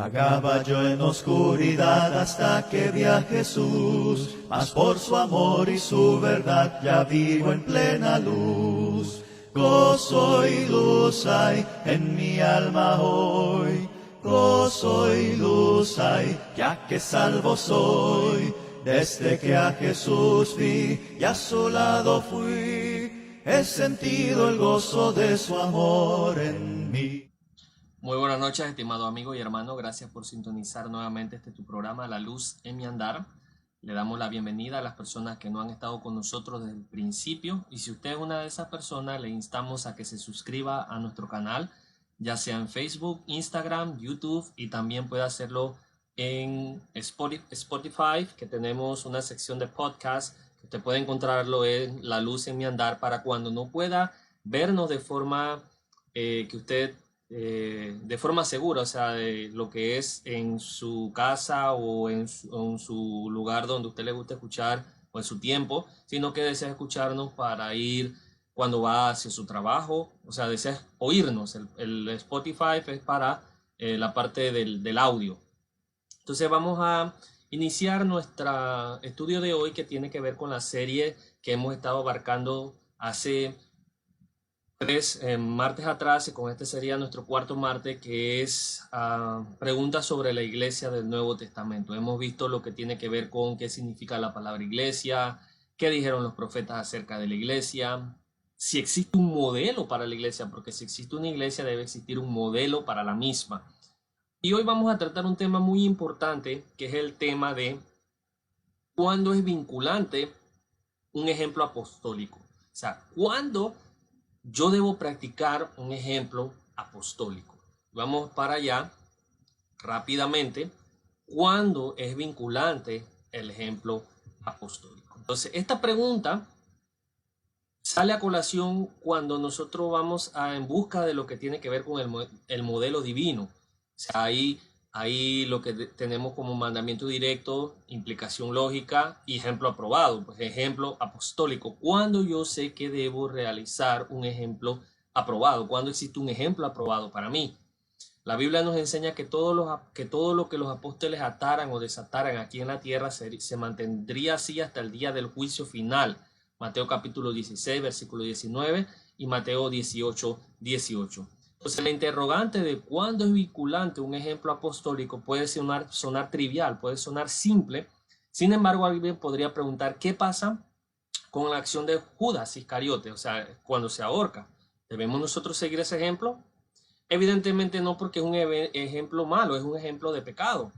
Vagaba yo en oscuridad hasta que vi a Jesús, mas por su amor y su verdad ya vivo en plena luz. Gozo y luz hay en mi alma hoy, gozo y luz hay, ya que salvo soy. Desde que a Jesús vi y a su lado fui, he sentido el gozo de su amor en mí. Muy buenas noches, estimado amigo y hermano. Gracias por sintonizar nuevamente tu programa La Luz en mi Andar. Le damos la bienvenida a las personas que no han estado con nosotros desde el principio. Y si usted es una de esas personas, le instamos a que se suscriba a nuestro canal, ya sea en Facebook, Instagram, YouTube, y también puede hacerlo en Spotify, que tenemos una sección de podcast que usted puede encontrarlo en La Luz en mi Andar, para cuando no pueda vernos de forma que usted de forma segura, o sea, de lo que es en su casa o en su lugar donde a usted le gusta escuchar o en su tiempo, sino que desea escucharnos para ir cuando va hacia su trabajo, o sea, desea oírnos. El Spotify es para la parte del audio. Entonces vamos a iniciar nuestro estudio de hoy, que tiene que ver con la serie que hemos estado abarcando hace martes atrás, y con este sería nuestro cuarto martes, que es preguntas sobre la iglesia del Nuevo Testamento. Hemos visto lo que tiene que ver con qué significa la palabra iglesia, qué dijeron los profetas acerca de la iglesia, si existe un modelo para la iglesia, porque si existe una iglesia debe existir un modelo para la misma. Y hoy vamos a tratar un tema muy importante, que es el tema de cuándo es vinculante un ejemplo apostólico. O sea, cuándo yo debo practicar un ejemplo apostólico. Vamos para allá rápidamente. ¿Cuándo es vinculante el ejemplo apostólico? Entonces, esta pregunta sale a colación cuando nosotros vamos en busca de lo que tiene que ver con el modelo divino. O sea, ahí lo que tenemos como mandamiento directo, implicación lógica y ejemplo aprobado. Pues ejemplo apostólico. ¿Cuándo yo sé que debo realizar un ejemplo aprobado? ¿Cuándo existe un ejemplo aprobado para mí? La Biblia nos enseña que todo lo que los apóstoles ataran o desataran aquí en la tierra se mantendría así hasta el día del juicio final. Mateo capítulo 16, versículo 19 y Mateo 18, 18. Entonces la interrogante de cuándo es vinculante un ejemplo apostólico puede sonar trivial, puede sonar simple. Sin embargo, alguien podría preguntar, ¿qué pasa con la acción de Judas Iscariote? O sea, cuando se ahorca, ¿debemos nosotros seguir ese ejemplo? Evidentemente no, porque es un ejemplo malo, es un ejemplo de pecado.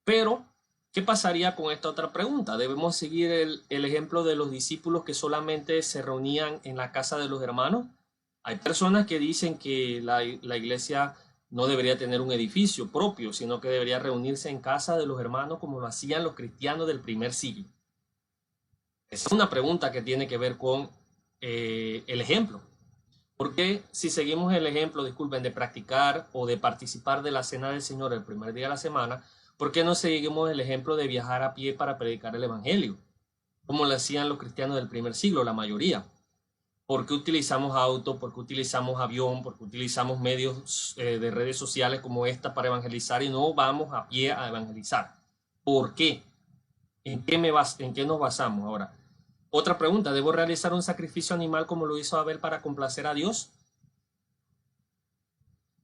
Pero, ¿qué pasaría con esta otra pregunta? ¿Debemos seguir el ejemplo de los discípulos que solamente se reunían en la casa de los hermanos? Hay personas que dicen que la iglesia no debería tener un edificio propio, sino que debería reunirse en casa de los hermanos como lo hacían los cristianos del primer siglo. Esa es una pregunta que tiene que ver con el ejemplo. Porque si seguimos el ejemplo, disculpen, de practicar o de participar de la cena del Señor el primer día de la semana, ¿por qué no seguimos el ejemplo de viajar a pie para predicar el evangelio? Como lo hacían los cristianos del primer siglo, la mayoría. ¿Por qué utilizamos auto? ¿Por qué utilizamos avión? ¿Por qué utilizamos medios de redes sociales como esta para evangelizar y no vamos a pie a evangelizar? ¿Por qué? ¿En qué nos basamos ahora? Otra pregunta, ¿debo realizar un sacrificio animal como lo hizo Abel para complacer a Dios?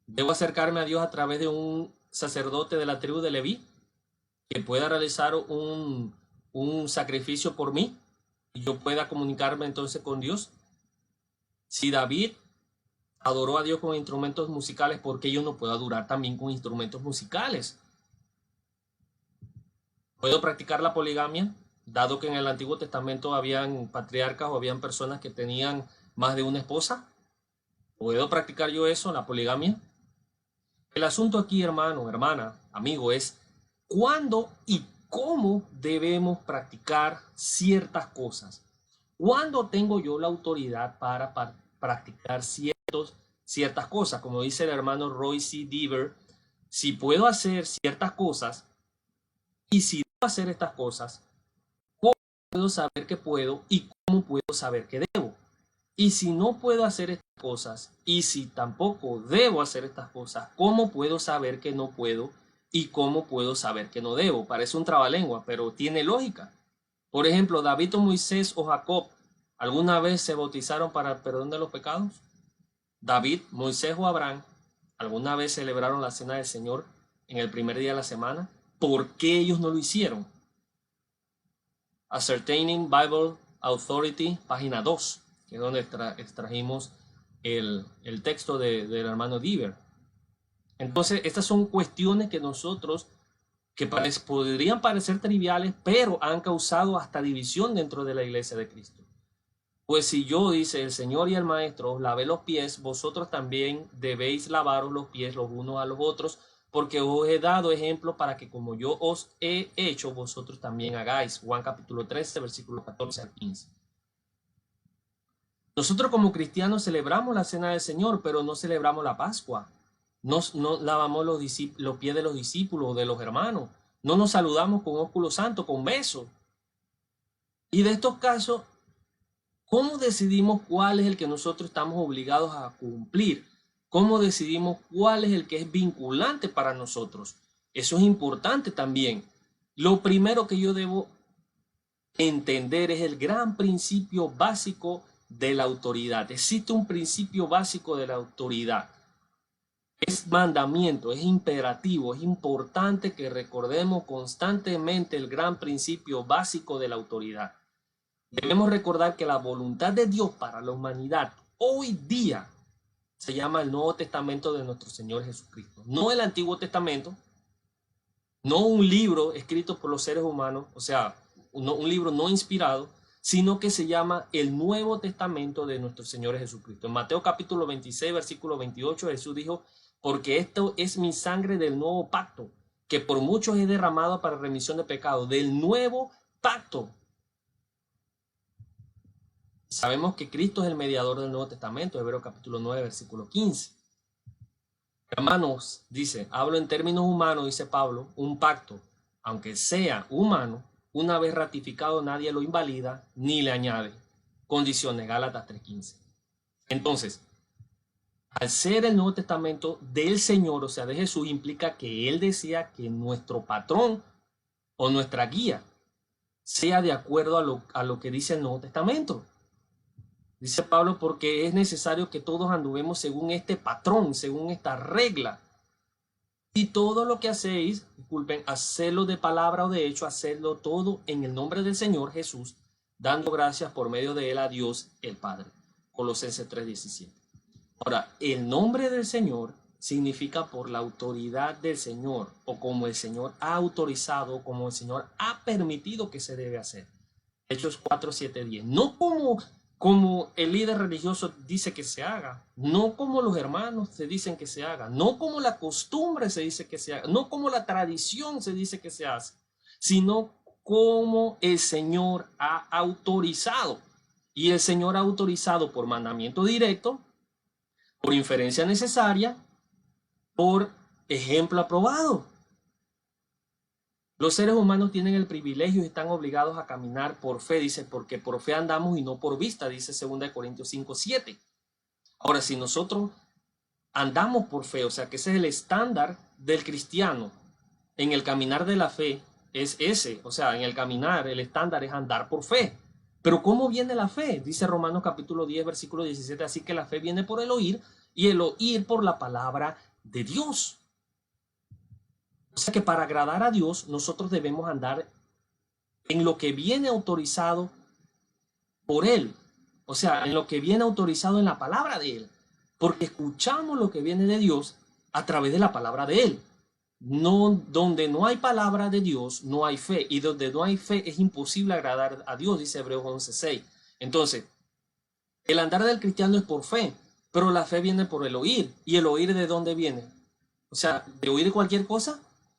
¿Debo acercarme a Dios a través de un sacerdote de la tribu de Leví que pueda realizar un sacrificio por mí y yo pueda comunicarme entonces con Dios? Si David adoró a Dios con instrumentos musicales, ¿por qué yo no puedo adorar también con instrumentos musicales? ¿Puedo practicar la poligamia? Dado que en el Antiguo Testamento habían patriarcas o habían personas que tenían más de una esposa. ¿Puedo practicar yo eso, la poligamia? El asunto aquí, hermano, hermana, amigo, es cuándo y cómo debemos practicar ciertas cosas. ¿Cuándo tengo yo la autoridad para practicar ciertas cosas? Como dice el hermano Roy C. Deaver, si puedo hacer ciertas cosas y si debo hacer estas cosas, ¿cómo puedo saber que puedo y cómo puedo saber que debo? Y si no puedo hacer estas cosas y si tampoco debo hacer estas cosas, ¿cómo puedo saber que no puedo ¿Y cómo puedo saber que no debo? Parece un trabalengua, pero tiene lógica. Por ejemplo, David o Moisés o Jacob, ¿alguna vez se bautizaron para el perdón de los pecados? David, Moisés o Abraham, ¿alguna vez celebraron la cena del Señor en el primer día de la semana? ¿Por qué ellos no lo hicieron? Ascertaining Bible Authority, página 2, que es donde extrajimos el texto del hermano Diver. Entonces, estas son cuestiones que nosotros, que podrían parecer triviales, pero han causado hasta división dentro de la iglesia de Cristo. Pues si yo, dice el Señor y el Maestro, os lavé los pies, vosotros también debéis lavaros los pies los unos a los otros, porque os he dado ejemplo para que como yo os he hecho, vosotros también hagáis. Juan capítulo 13, versículo 14 al 15. Nosotros como cristianos celebramos la cena del Señor, pero no celebramos la Pascua. No lavamos los pies de los discípulos, de los hermanos. No nos saludamos con ósculo santo, con beso. Y de estos casos, ¿cómo decidimos cuál es el que nosotros estamos obligados a cumplir? ¿Cómo decidimos cuál es el que es vinculante para nosotros? Eso es importante también. Lo primero que yo debo entender es el gran principio básico de la autoridad. Existe un principio básico de la autoridad. Es mandamiento, es imperativo, es importante que recordemos constantemente el gran principio básico de la autoridad. Debemos recordar que la voluntad de Dios para la humanidad hoy día se llama el Nuevo Testamento de nuestro Señor Jesucristo. No el Antiguo Testamento, no un libro escrito por los seres humanos, o sea, un libro no inspirado, sino que se llama el Nuevo Testamento de nuestro Señor Jesucristo. En Mateo capítulo 26, versículo 28, Jesús dijo: porque esto es mi sangre del nuevo pacto, que por muchos he derramado para remisión de pecados, del nuevo pacto. Sabemos que Cristo es el mediador del Nuevo Testamento, Hebreos capítulo 9, versículo 15. Hermanos, dice, hablo en términos humanos, dice Pablo, un pacto, aunque sea humano, una vez ratificado nadie lo invalida ni le añade. Condiciones, Gálatas 3:15. Entonces, al ser el Nuevo Testamento del Señor, o sea, de Jesús, implica que Él desea que nuestro patrón o nuestra guía sea de acuerdo a lo que dice el Nuevo Testamento. Dice Pablo, porque es necesario que todos anduvemos según este patrón, según esta regla. Y todo lo que hacéis, disculpen, hacedlo de palabra o de hecho, hacedlo todo en el nombre del Señor Jesús, dando gracias por medio de Él a Dios el Padre. Colosenses 3:17. Ahora, el nombre del Señor significa por la autoridad del Señor, o como el Señor ha autorizado, como el Señor ha permitido que se debe hacer. Hechos 4:7-10. No como el líder religioso dice que se haga, no como los hermanos se dicen que se haga, no como la costumbre se dice que se haga, no como la tradición se dice que se hace, sino como el Señor ha autorizado. Y el Señor ha autorizado por mandamiento directo, por inferencia necesaria, por ejemplo aprobado. Los seres humanos tienen el privilegio y están obligados a caminar por fe, dice, porque por fe andamos y no por vista, dice 2 Corintios 5:7. Ahora, si nosotros andamos por fe, o sea que ese es el estándar del cristiano en el caminar de la fe, es ese, o sea, en el caminar el estándar es andar por fe. Pero ¿cómo viene la fe? Dice Romanos capítulo 10, versículo 17, así que la fe viene por el oír y el oír por la palabra de Dios. O sea que para agradar a Dios nosotros debemos andar en lo que viene autorizado por Él. O sea, en lo que viene autorizado en la palabra de Él. Porque escuchamos lo que viene de Dios a través de la palabra de Él. No, donde no hay palabra de Dios, no hay fe. Y donde no hay fe es imposible agradar a Dios, dice Hebreos 11:6. Entonces, el andar del cristiano es por fe, pero la fe viene por el oír. ¿Y el oír de dónde viene? O sea, ¿de oír cualquier cosa?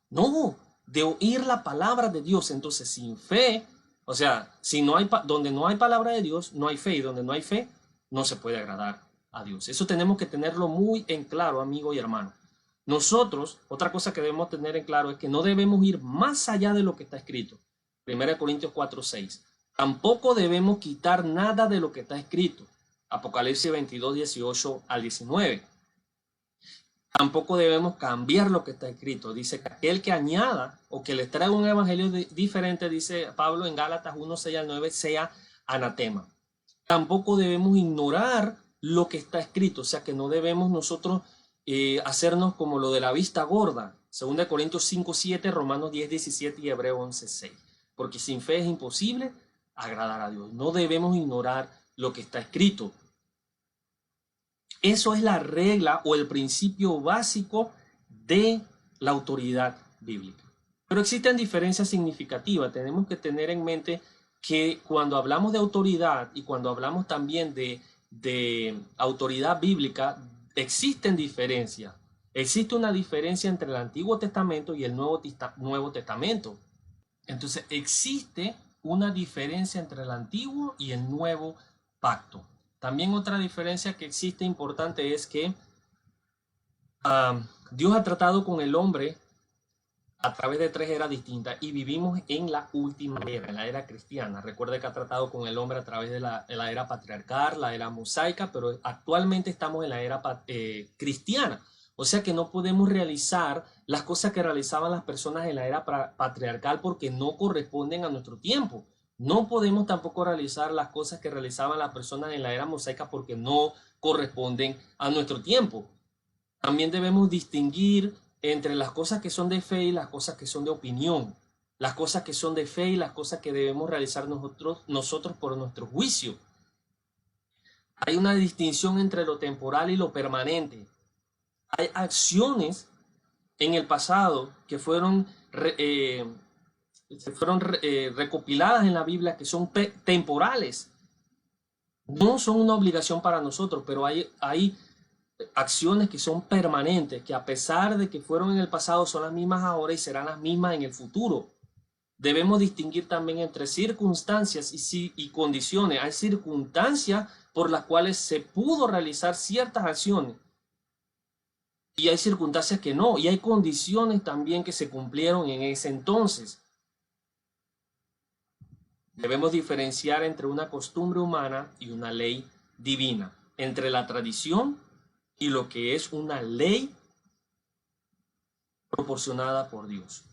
No, de oír la palabra de Dios. Entonces, sin fe, o sea, si no hay donde no hay palabra de Dios, no hay fe. Y donde no hay fe, no se puede agradar a Dios. Eso tenemos que tenerlo muy en claro, amigo y hermano. Nosotros, otra cosa que debemos tener en claro es que no debemos ir más allá de lo que está escrito. 1 Corintios 4:6. Tampoco debemos quitar nada de lo que está escrito. Apocalipsis 22:18-19. Tampoco debemos cambiar lo que está escrito. Dice que aquel que añada o que le traiga un evangelio diferente, dice Pablo en Gálatas 1, 6 al 9, sea anatema. Tampoco debemos ignorar lo que está escrito, o sea que no debemos nosotros hacernos como lo de la vista gorda. 2 Corintios 5, 7, Romanos 10, 17 y Hebreo 11, 6. Porque sin fe es imposible agradar a Dios. No debemos ignorar lo que está escrito. Eso es la regla o el principio básico de la autoridad bíblica. Pero existen diferencias significativas. Tenemos que tener en mente que cuando hablamos de autoridad y cuando hablamos también de autoridad bíblica, existen diferencias. Existe una diferencia entre el Antiguo Testamento y el Nuevo Testamento. Entonces existe una diferencia entre el Antiguo y el Nuevo Pacto. También otra diferencia que existe importante es que Dios ha tratado con el hombre a través de 3 eras distintas y vivimos en la última era, en la era cristiana. Recuerde que ha tratado con el hombre a través de la era patriarcal, la era mosaica, pero actualmente estamos en la era cristiana. O sea que no podemos realizar las cosas que realizaban las personas en la era patriarcal porque no corresponden a nuestro tiempo. No podemos tampoco realizar las cosas que realizaban las personas en la era mosaica porque no corresponden a nuestro tiempo. También debemos distinguir entre las cosas que son de fe y las cosas que son de opinión. Las cosas que son de fe y las cosas que debemos realizar nosotros por nuestro juicio. Hay una distinción entre lo temporal y lo permanente. Hay acciones en el pasado que fueron recopiladas en la Biblia que son temporales. No son una obligación para nosotros, pero hay acciones que son permanentes, que a pesar de que fueron en el pasado, son las mismas ahora y serán las mismas en el futuro. Debemos distinguir también entre circunstancias y condiciones. Hay circunstancias por las cuales se pudo realizar ciertas acciones y hay circunstancias que no, y hay condiciones también que se cumplieron en ese entonces. Debemos diferenciar entre una costumbre humana y una ley divina, entre la tradición y lo que es una ley proporcionada por Dios.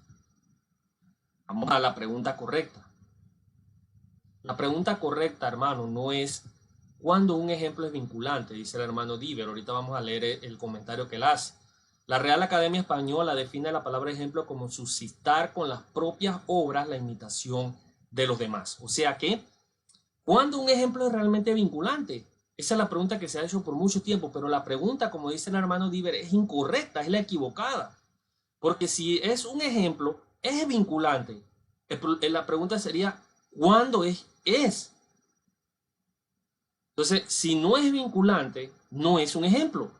Vamos a la pregunta correcta. La pregunta correcta, hermano, no es cuándo un ejemplo es vinculante, dice el hermano Diver. Ahorita vamos a leer el comentario que él hace. La Real Academia Española define la palabra ejemplo como suscitar con las propias obras la imitación de los demás. O sea que, ¿cuándo un ejemplo es realmente vinculante? Esa es la pregunta que se ha hecho por mucho tiempo, pero la pregunta, como dice el hermano Diver, es incorrecta, es la equivocada. Porque si es un ejemplo, es vinculante. La pregunta sería, ¿cuándo es? Entonces, si no es vinculante, no es un ejemplo.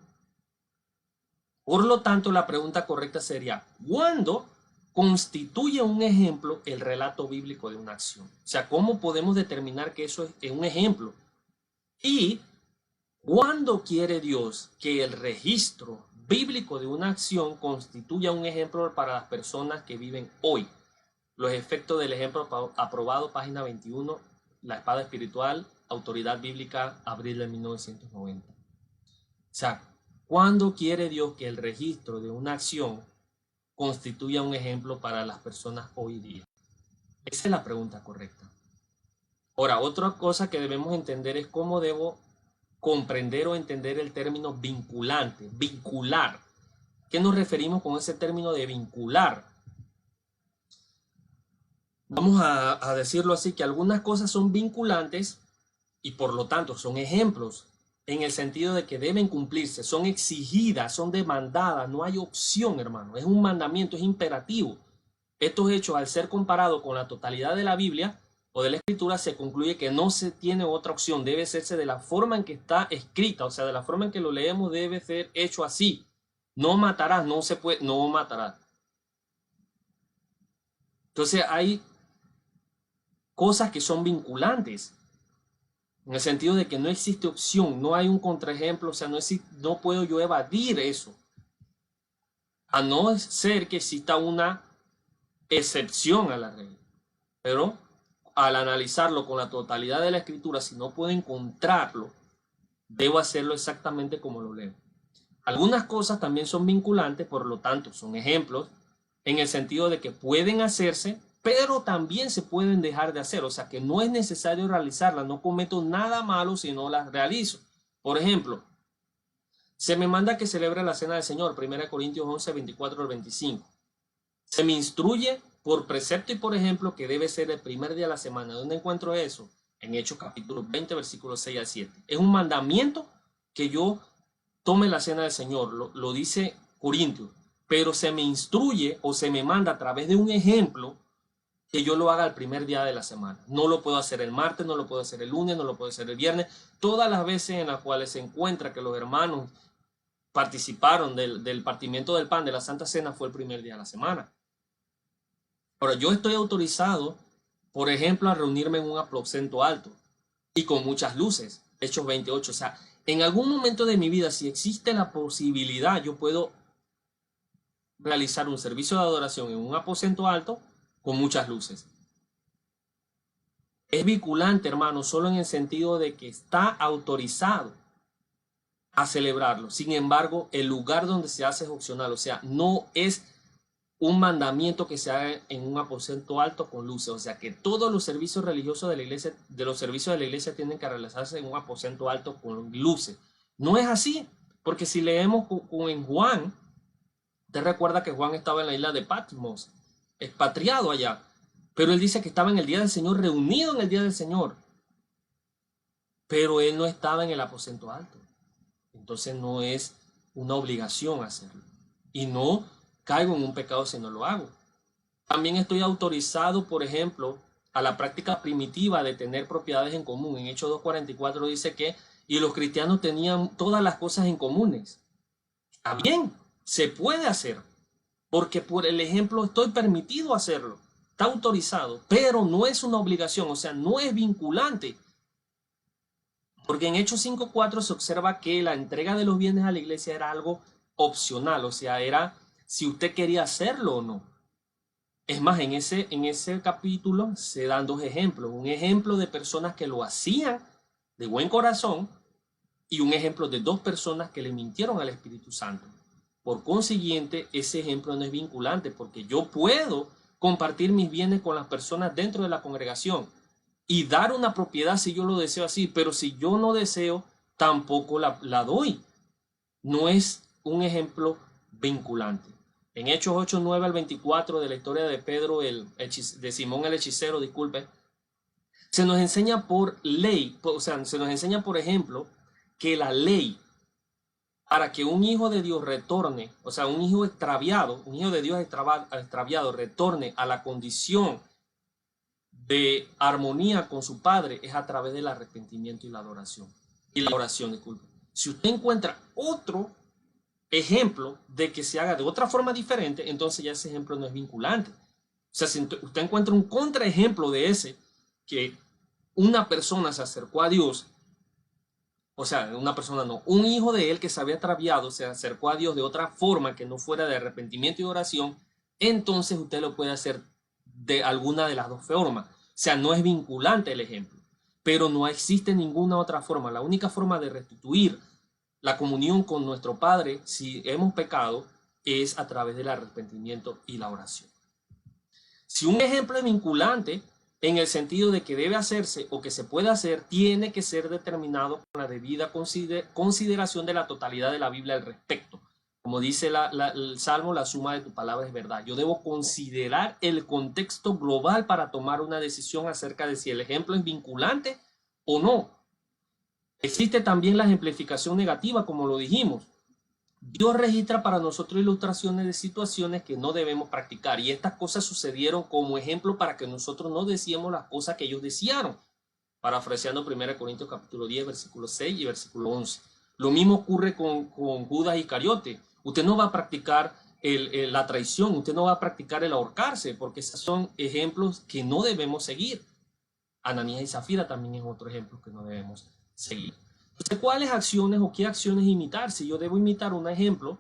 Por lo tanto, la pregunta correcta sería, ¿cuándo constituye un ejemplo el relato bíblico de una acción? O sea, ¿cómo podemos determinar que eso es un ejemplo? Y ¿cuándo quiere Dios que el registro bíblico de una acción constituya un ejemplo para las personas que viven hoy? Los efectos del ejemplo aprobado, página 21, La espada espiritual, Autoridad Bíblica, abril de 1990. O sea, ¿cuándo quiere Dios que el registro de una acción constituya un ejemplo para las personas hoy día? Esa es la pregunta correcta. Ahora, otra cosa que debemos entender es cómo debo comprender o entender el término vinculante, vincular. ¿Qué nos referimos con ese término de vincular? Vamos a decirlo así, que algunas cosas son vinculantes y por lo tanto son ejemplos en el sentido de que deben cumplirse, son exigidas, son demandadas, no hay opción, hermano, es un mandamiento, es imperativo. Estos hechos, al ser comparados con la totalidad de la Biblia o de la Escritura, se concluye que no se tiene otra opción, debe hacerse de la forma en que está escrita, o sea, de la forma en que lo leemos debe ser hecho así. No matarás, no se puede, no matarás. Entonces hay cosas que son vinculantes, en el sentido de que no existe opción, no hay un contraejemplo, o sea, no puedo yo evadir eso, a no ser que exista una excepción a la regla. Pero al analizarlo con la totalidad de la escritura, si no puedo encontrarlo, debo hacerlo exactamente como lo leo. Algunas cosas también son vinculantes, por lo tanto son ejemplos, en el sentido de que pueden hacerse, pero también se pueden dejar de hacer. O sea que no es necesario realizarlas, no cometo nada malo si no las realizo. Por ejemplo, se me manda que celebre la cena del Señor, 1 Corintios 11, 24 al 25. Se me instruye por precepto y por ejemplo que debe ser el primer día de la semana. ¿Dónde encuentro eso? En Hechos capítulo 20, versículos 6 al 7. Es un mandamiento que yo tome la cena del Señor, lo dice Corintios, pero se me instruye o se me manda a través de un ejemplo que yo lo haga el primer día de la semana. No lo puedo hacer el martes, no lo puedo hacer el lunes, no lo puedo hacer el viernes. Todas las veces en las cuales se encuentra que los hermanos participaron del partimiento del pan de la Santa Cena fue el primer día de la semana. Ahora, yo estoy autorizado, por ejemplo, a reunirme en un aposento alto y con muchas luces, Hechos 28. O sea, en algún momento de mi vida, si existe la posibilidad, yo puedo realizar un servicio de adoración en un aposento alto con muchas luces. Es vinculante, hermano, solo en el sentido de que está autorizado a celebrarlo. Sin embargo, el lugar donde se hace es opcional, o sea, no es un mandamiento que se haga en un aposento alto con luces, o sea que todos los servicios religiosos de la iglesia, de los servicios de la iglesia tienen que realizarse en un aposento alto con luces. No es así, porque si leemos en Juan, te recuerda que Juan estaba en la isla de Patmos, expatriado allá, pero él dice que estaba en el día del Señor, reunido en el día del Señor, pero él no estaba en el aposento alto. Entonces no es una obligación hacerlo. Y no caigo en un pecado si no lo hago. También estoy autorizado, por ejemplo, a la práctica primitiva de tener propiedades en común. En Hechos 2:44 dice que y los cristianos tenían todas las cosas en comunes. Está bien, se puede hacer, porque por el ejemplo estoy permitido hacerlo. Está autorizado, pero no es una obligación, o sea, no es vinculante. Porque en Hechos 5:4 se observa que la entrega de los bienes a la iglesia era algo opcional, o sea, era si usted quería hacerlo o no. Es más, en ese capítulo se dan dos ejemplos. Un ejemplo de personas que lo hacían de buen corazón y un ejemplo de dos personas que le mintieron al Espíritu Santo. Por consiguiente, ese ejemplo no es vinculante porque yo puedo compartir mis bienes con las personas dentro de la congregación y dar una propiedad si yo lo deseo así, pero si yo no deseo, tampoco la doy. No es un ejemplo vinculante. En Hechos 8, 9 al 24 de la historia de Pedro, de Simón el hechicero, disculpe, se nos enseña por ley, o sea, se nos enseña, por ejemplo, que la ley para que un hijo de Dios retorne, o sea, un hijo extraviado, un hijo de Dios extraviado retorne a la condición de armonía con su padre es a través del arrepentimiento y la adoración. Y la oración, disculpe. Si usted encuentra otro ejemplo de que se haga de otra forma diferente, entonces ya ese ejemplo no es vinculante. O sea, si usted encuentra un contraejemplo de ese, que una persona se acercó a Dios, o sea, una persona no, un hijo de él que se había extraviado se acercó a Dios de otra forma que no fuera de arrepentimiento y oración, entonces usted lo puede hacer de alguna de las dos formas. O sea, no es vinculante el ejemplo, pero no existe ninguna otra forma. La única forma de restituir la comunión con nuestro Padre, si hemos pecado, es a través del arrepentimiento y la oración. Si un ejemplo es vinculante, en el sentido de que debe hacerse o que se puede hacer, tiene que ser determinado con la debida consideración de la totalidad de la Biblia al respecto. Como dice el Salmo, la suma de tu palabra es verdad. Yo debo considerar el contexto global para tomar una decisión acerca de si el ejemplo es vinculante o no. Existe también la ejemplificación negativa, como lo dijimos. Dios registra para nosotros ilustraciones de situaciones que no debemos practicar y estas cosas sucedieron como ejemplo para que nosotros no decíamos las cosas que ellos desearon. Parafraseando 1 Corintios capítulo 10, versículo 6 y versículo 11. Lo mismo ocurre con Judas Iscariote. Usted no va a practicar la traición, usted no va a practicar el ahorcarse, porque esos son ejemplos que no debemos seguir. Ananías y Zafira también es otro ejemplo que no debemos seguir. Entonces, ¿cuáles acciones o qué acciones imitar? Si yo debo imitar un ejemplo,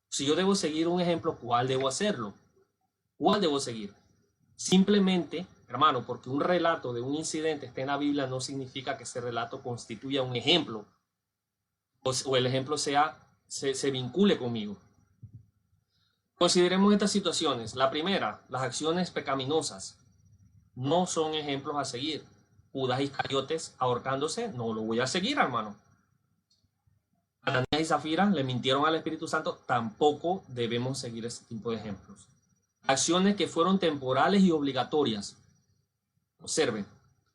si yo debo seguir un ejemplo, ¿cuál debo hacerlo? ¿Cuál debo seguir? Simplemente, hermano, porque un relato de un incidente esté en la Biblia no significa que ese relato constituya un ejemplo o el ejemplo sea se vincule conmigo. Consideremos estas situaciones. La primera, las acciones pecaminosas no son ejemplos a seguir. Judas Iscariotes ahorcándose, no lo voy a seguir, hermano. Ananías y Zafira le mintieron al Espíritu Santo, tampoco debemos seguir ese tipo de ejemplos. Acciones que fueron temporales y obligatorias. Observen,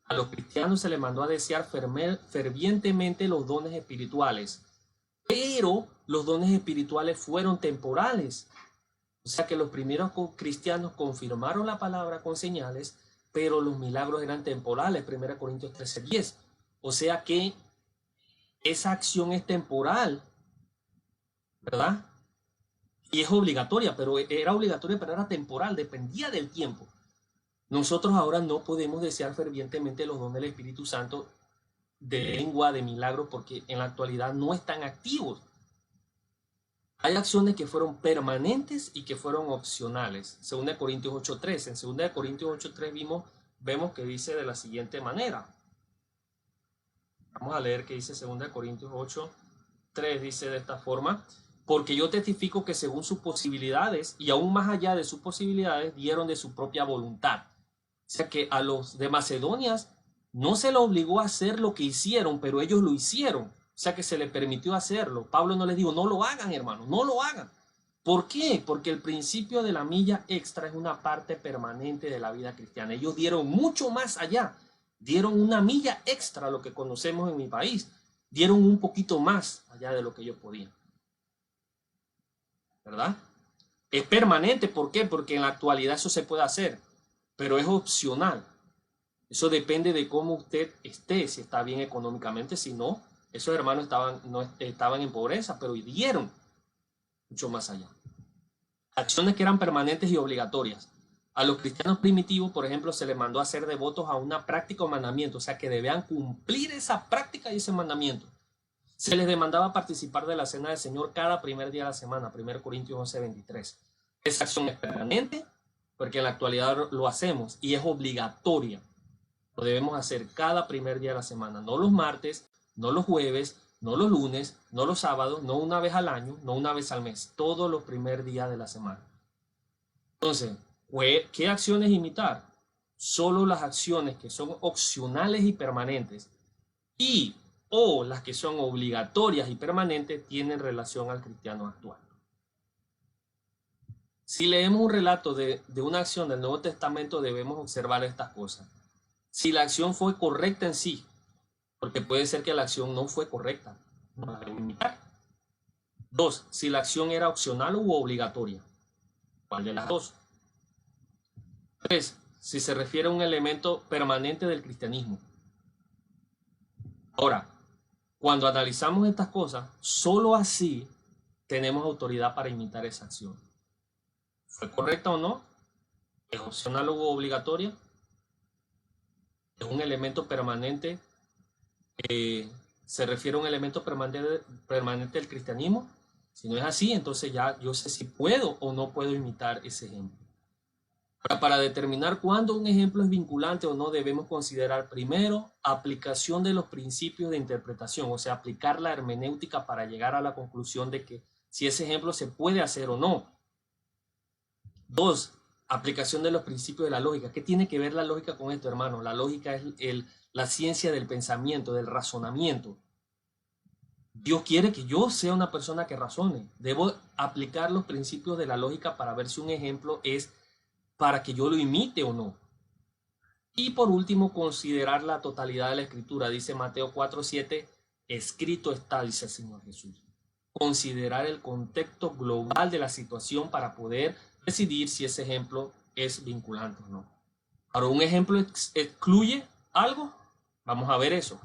a los cristianos se les mandó a desear fervientemente los dones espirituales, pero los dones espirituales fueron temporales. O sea que los primeros cristianos confirmaron la palabra con señales, pero los milagros eran temporales, 1 Corintios 13:10. O sea que esa acción es temporal, ¿verdad? Y es obligatoria, pero era temporal, dependía del tiempo. Nosotros ahora no podemos desear fervientemente los dones del Espíritu Santo de lengua, de milagros, porque en la actualidad no están activos. Hay acciones que fueron permanentes y que fueron opcionales. 2 Corintios 8:3. En 2 Corintios 8:3 vemos que dice de la siguiente manera. Vamos a leer que dice 2 Corintios 8:3. Dice de esta forma: porque yo testifico que según sus posibilidades y aún más allá de sus posibilidades dieron de su propia voluntad. O sea que a los de Macedonia no se les obligó a hacer lo que hicieron, pero ellos lo hicieron. O sea que se les permitió hacerlo. Pablo no les dijo, no lo hagan, hermano, no lo hagan. ¿Por qué? Porque el principio de la milla extra es una parte permanente de la vida cristiana. Ellos dieron mucho más allá. Dieron una milla extra, lo que conocemos en mi país. Dieron un poquito más allá de lo que ellos podían. ¿Verdad? Es permanente. ¿Por qué? Porque en la actualidad eso se puede hacer, pero es opcional. Eso depende de cómo usted esté, si está bien económicamente, si no. Esos hermanos estaban en pobreza, pero dieron mucho más allá. Acciones que eran permanentes y obligatorias. A los cristianos primitivos, por ejemplo, se les mandó a ser devotos a una práctica o mandamiento, o sea que debían cumplir esa práctica y ese mandamiento. Se les demandaba participar de la cena del Señor cada primer día de la semana, 1 Corintios 11:23. Esa acción es permanente, porque en la actualidad lo hacemos, y es obligatoria. Lo debemos hacer cada primer día de la semana, no los martes, no los jueves, no los lunes, no los sábados, no una vez al año, no una vez al mes, todos los primeros días de la semana. Entonces, ¿qué acciones imitar? Solo las acciones que son opcionales y permanentes y o las que son obligatorias y permanentes tienen relación al cristiano actual. Si leemos un relato de una acción del Nuevo Testamento, debemos observar estas cosas. Si la acción fue correcta en sí, porque puede ser que la acción no fue correcta, no la debo imitar. 2. Si la acción era opcional u obligatoria, ¿cuál de las dos? 3. Si se refiere a un elemento permanente del cristianismo. Ahora, cuando analizamos estas cosas, solo así tenemos autoridad para imitar esa acción. ¿Fue correcta o no? ¿Es opcional o obligatoria? ¿Es un elemento permanente? ¿Se refiere a un elemento permanente del cristianismo? Si no es así, entonces ya yo sé si puedo o no puedo imitar ese ejemplo. Para determinar cuándo un ejemplo es vinculante o no, debemos considerar primero aplicación de los principios de interpretación, o sea, aplicar la hermenéutica para llegar a la conclusión de que si ese ejemplo se puede hacer o no. 2. Aplicación de los principios de la lógica. ¿Qué tiene que ver la lógica con esto, hermano? La lógica es la ciencia del pensamiento, del razonamiento. Dios quiere que yo sea una persona que razone. Debo aplicar los principios de la lógica para ver si un ejemplo es para que yo lo imite o no. Y por último, considerar la totalidad de la escritura. Dice Mateo 4:7, escrito está, dice el Señor Jesús. Considerar el contexto global de la situación para poder decidir si ese ejemplo es vinculante o no. Ahora, ¿un ejemplo excluye algo? Vamos a ver eso.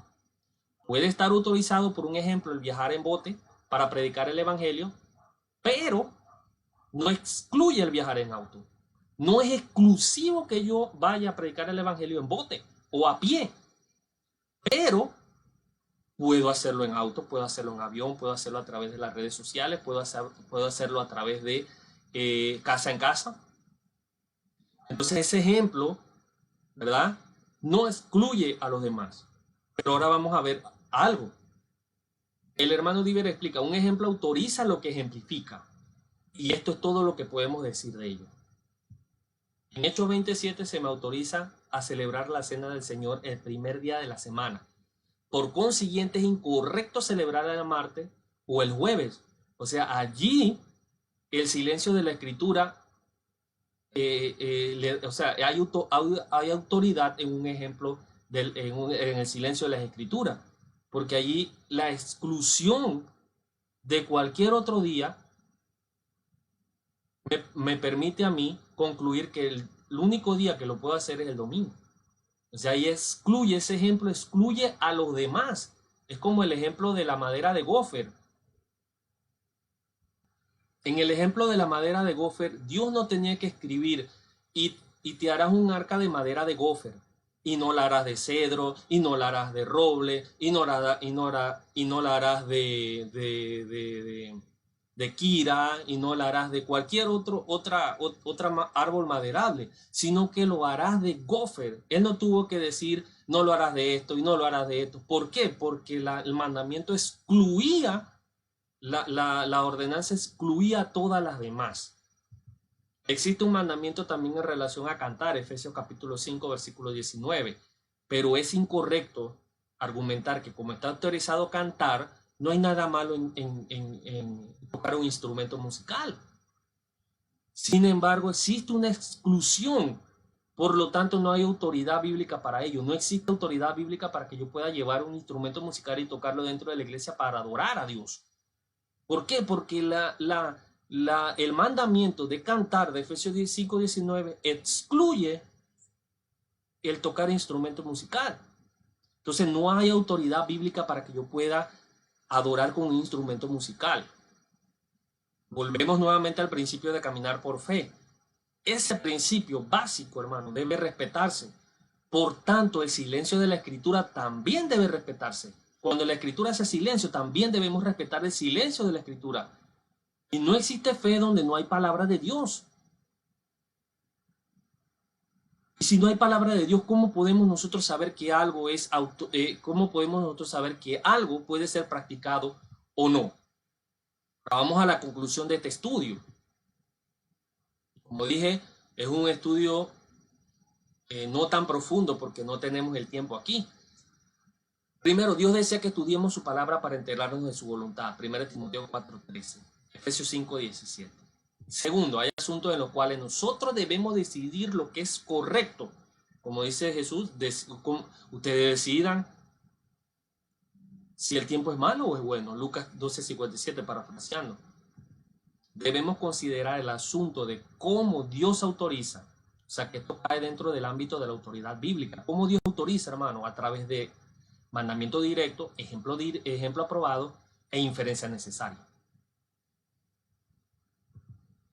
Puede estar autorizado, por un ejemplo, el viajar en bote para predicar el evangelio, pero no excluye el viajar en auto. No es exclusivo que yo vaya a predicar el evangelio en bote o a pie, pero puedo hacerlo en auto, puedo hacerlo en avión, puedo hacerlo a través de las redes sociales, puedo hacerlo a través de casa en casa. Entonces ese ejemplo, ¿verdad?, no excluye a los demás. Pero ahora vamos a ver algo. El hermano Diver explica, un ejemplo autoriza lo que ejemplifica. Y esto es todo lo que podemos decir de ello. En Hechos 27 se me autoriza a celebrar la cena del Señor el primer día de la semana. Por consiguiente, es incorrecto celebrar el martes o el jueves. O sea, allí el silencio de la escritura, o sea, hay autoridad en un ejemplo, en el silencio de las escrituras. Porque allí la exclusión de cualquier otro día me permite a mí concluir que el único día que lo puedo hacer es el domingo. O sea, ahí excluye, ese ejemplo excluye a los demás. Es como el ejemplo de la madera de gofer. En el ejemplo de la madera de gofer, Dios no tenía que escribir y te harás un arca de madera de gofer. Y no la harás de cedro, y no la harás de roble, y no la harás de quira, y no la harás de cualquier otra árbol maderable, sino que lo harás de gofer. Él no tuvo que decir, no lo harás de esto y no lo harás de esto. ¿Por qué? Porque el mandamiento excluía, la ordenanza excluía a todas las demás. Existe un mandamiento también en relación a cantar, Efesios capítulo 5, versículo 19, pero es incorrecto argumentar que como está autorizado cantar, no hay nada malo en tocar un instrumento musical. Sin embargo, existe una exclusión, por lo tanto no hay autoridad bíblica para ello. No existe autoridad bíblica para que yo pueda llevar un instrumento musical y tocarlo dentro de la iglesia para adorar a Dios. ¿Por qué? Porque el mandamiento de cantar de Efesios 5:19 excluye el tocar instrumento musical. Entonces no hay autoridad bíblica para que yo pueda adorar con un instrumento musical. Volvemos nuevamente al principio de caminar por fe. Ese principio básico, hermano, debe respetarse. Por tanto, el silencio de la escritura también debe respetarse. Cuando la escritura hace silencio, también debemos respetar el silencio de la escritura. Y no existe fe donde no hay palabra de Dios. Y si no hay palabra de Dios, ¿cómo podemos nosotros saber que algo cómo podemos nosotros saber que algo puede ser practicado o no? Ahora vamos a la conclusión de este estudio. Como dije, es un estudio no tan profundo porque no tenemos el tiempo aquí. Primero, Dios desea que estudiemos su palabra para enterarnos de su voluntad. 1 Timoteo 4:13, Efesios 5:17. Segundo, hay asuntos en los cuales nosotros debemos decidir lo que es correcto. Como dice Jesús, ustedes decidan si el tiempo es malo o es bueno. Lucas 12:57, parafraseando. Debemos considerar el asunto de cómo Dios autoriza. O sea, que esto cae dentro del ámbito de la autoridad bíblica. ¿Cómo Dios autoriza, hermano? A través de mandamiento directo, ejemplo aprobado e inferencia necesaria.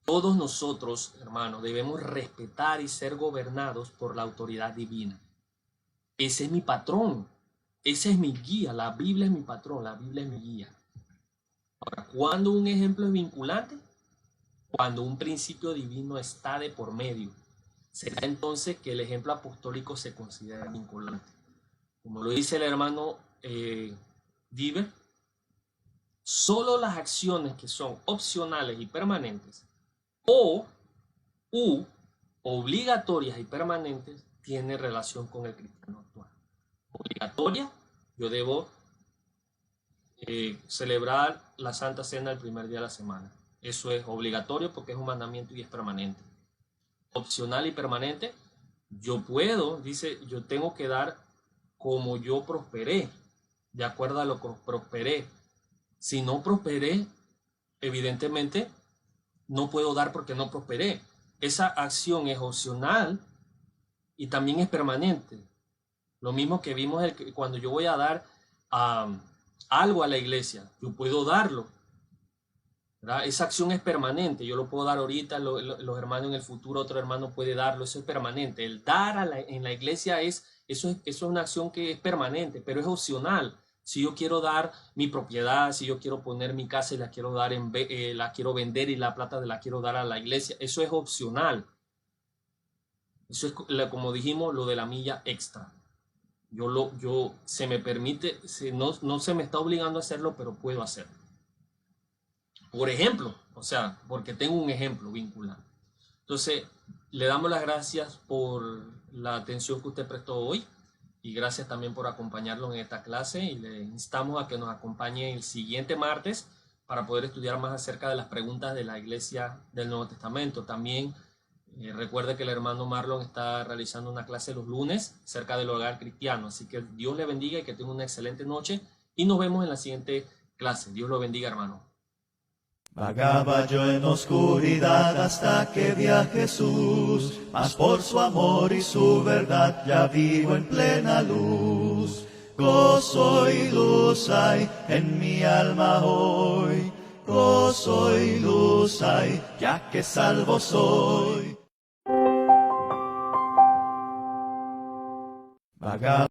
Todos nosotros, hermanos, debemos respetar y ser gobernados por la autoridad divina. Ese es mi patrón, ese es mi guía, la Biblia es mi patrón, la Biblia es mi guía. Ahora, ¿cuándo un ejemplo es vinculante? Cuando un principio divino está de por medio. Será entonces que el ejemplo apostólico se considera vinculante. Como lo dice el hermano Diver, solo las acciones que son opcionales y permanentes o obligatorias y permanentes tienen relación con el cristiano actual. Obligatoria, yo debo celebrar la Santa Cena el primer día de la semana. Eso es obligatorio porque es un mandamiento y es permanente. Opcional y permanente, yo tengo que dar como yo prosperé, de acuerdo a lo que prosperé. Si no prosperé, evidentemente no puedo dar porque no prosperé. Esa acción es opcional y también es permanente. Lo mismo que vimos cuando yo voy a dar algo a la iglesia, yo puedo darlo, ¿verdad? Esa acción es permanente, yo lo puedo dar ahorita, los hermanos en el futuro, otro hermano puede darlo, eso es permanente. El dar en la iglesia eso es una acción que es permanente, pero es opcional. Si yo quiero dar mi propiedad, si yo quiero poner mi casa y la quiero la quiero vender y la plata la quiero dar a la iglesia, eso es opcional. Eso es, como dijimos, lo de la milla extra. Se me permite, no se me está obligando a hacerlo, pero puedo hacerlo. Por ejemplo, o sea, porque tengo un ejemplo vinculante. Entonces, le damos las gracias por la atención que usted prestó hoy y gracias también por acompañarnos en esta clase y le instamos a que nos acompañe el siguiente martes para poder estudiar más acerca de las preguntas de la Iglesia del Nuevo Testamento. También recuerde que el hermano Marlon está realizando una clase los lunes acerca del hogar cristiano, así que Dios le bendiga y que tenga una excelente noche y nos vemos en la siguiente clase. Dios lo bendiga, hermano. Vagaba yo en oscuridad hasta que vi a Jesús, mas por su amor y su verdad ya vivo en plena luz. Gozo y luz hay en mi alma hoy, gozo y luz hay, ya que salvo soy. Vagaba